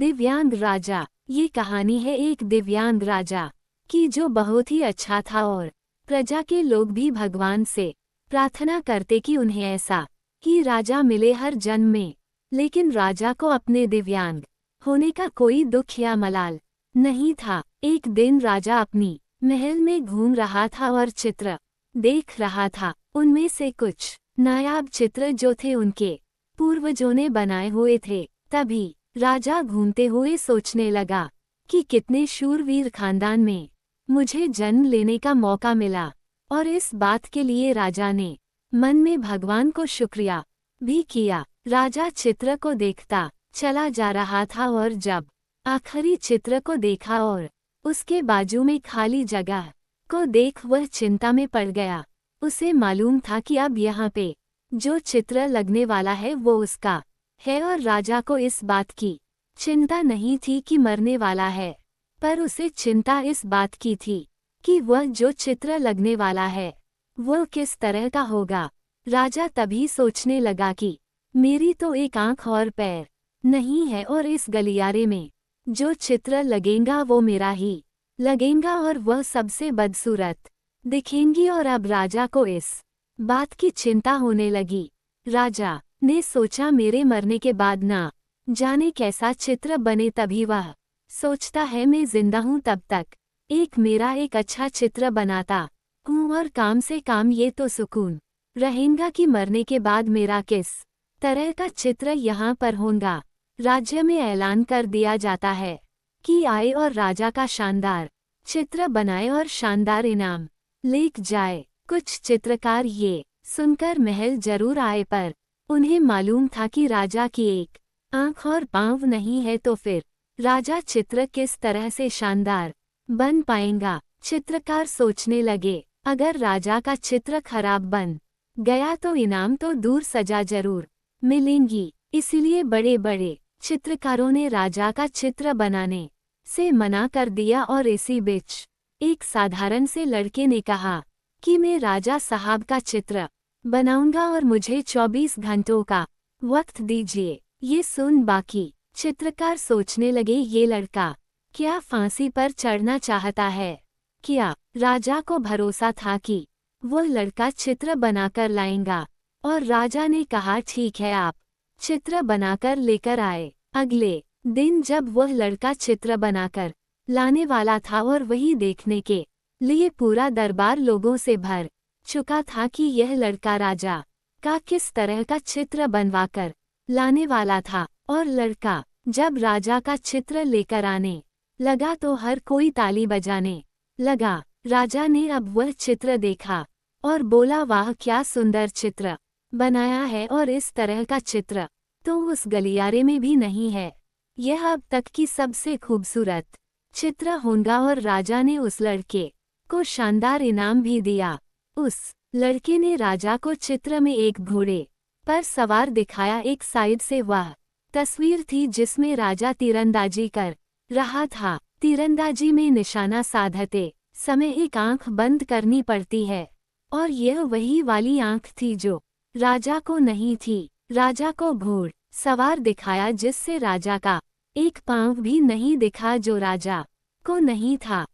दिव्यांग राजा। ये कहानी है एक दिव्यांग राजा की जो बहुत ही अच्छा था और प्रजा के लोग भी भगवान से प्रार्थना करते कि उन्हें ऐसा ही राजा मिले हर जन्म में। लेकिन राजा को अपने दिव्यांग होने का कोई दुख या मलाल नहीं था। एक दिन राजा अपनी महल में घूम रहा था और चित्र देख रहा था। उनमें से कुछ नायाब चित्र जो थे उनके पूर्वजों ने बनाए हुए थे। तभी राजा घूमते हुए सोचने लगा कि कितने शूरवीर खानदान में मुझे जन्म लेने का मौका मिला। और इस बात के लिए राजा ने मन में भगवान को शुक्रिया भी किया। राजा चित्र को देखता चला जा रहा था और जब आखिरी चित्र को देखा और उसके बाजू में खाली जगह को देख वह चिंता में पड़ गया। उसे मालूम था कि अब यहाँ पे जो चित्र लगने वाला है वो उसका है और राजा को इस बात की चिंता नहीं थी कि मरने वाला है, पर उसे चिंता इस बात की थी कि वह जो चित्र लगने वाला है वो किस तरह का होगा। राजा तभी सोचने लगा कि मेरी तो एक आंख और पैर नहीं है और इस गलियारे में जो चित्र लगेगा वो मेरा ही लगेगा और वह सबसे बदसूरत दिखेंगी। और अब राजा को इस बात की चिंता होने लगी। राजा ने सोचा मेरे मरने के बाद ना जाने कैसा चित्र बने। तभी वह सोचता है मैं जिंदा हूँ तब तक मेरा एक अच्छा चित्र बनाता हूँ और काम से काम ये तो सुकून रहेगा कि मरने के बाद मेरा किस तरह का चित्र यहाँ पर होगा। राज्य में ऐलान कर दिया जाता है कि आए और राजा का शानदार चित्र बनाए और शानदार इनाम लेक जाए। कुछ चित्रकार ये सुनकर महल जरूर आए, पर उन्हें मालूम था कि राजा की एक आंख और पांव नहीं है, तो फिर राजा चित्र किस तरह से शानदार बन पाएगा। चित्रकार सोचने लगे अगर राजा का चित्र खराब बन गया तो इनाम तो दूर सजा जरूर मिलेंगी। इसलिए बड़े बड़े चित्रकारों ने राजा का चित्र बनाने से मना कर दिया और इसी बीच एक साधारण से लड़के ने कहा कि मैं राजा साहब का चित्र बनाऊंगा और मुझे 24 घंटों का वक्त दीजिए। ये सुन बाकी चित्रकार सोचने लगे ये लड़का क्या फांसी पर चढ़ना चाहता है। क्या राजा को भरोसा था कि वह लड़का चित्र बनाकर लाएगा और राजा ने कहा ठीक है, आप चित्र बनाकर लेकर आए। अगले दिन जब वह लड़का चित्र बनाकर लाने वाला था और वही देखने के लिए पूरा दरबार लोगों से भर चुका था कि यह लड़का राजा का किस तरह का चित्र बनवाकर लाने वाला था। और लड़का जब राजा का चित्र लेकर आने लगा तो हर कोई ताली बजाने लगा। राजा ने अब वह चित्र देखा और बोला वाह क्या सुंदर चित्र बनाया है, और इस तरह का चित्र तो उस गलियारे में भी नहीं है। यह अब तक की सबसे खूबसूरत चित्र होगा। और राजा ने उस लड़के को शानदार इनाम भी दिया। उस लड़के ने राजा को चित्र में एक घोड़े पर सवार दिखाया। एक साइड से वह तस्वीर थी जिसमें राजा तीरंदाजी कर रहा था। तीरंदाजी में निशाना साधते समय एक आंख बंद करनी पड़ती है और यह वही वाली आंख थी जो राजा को नहीं थी। राजा को घोड़ सवार दिखाया जिससे राजा का एक पांव भी नहीं दिखा जो राजा को नहीं था।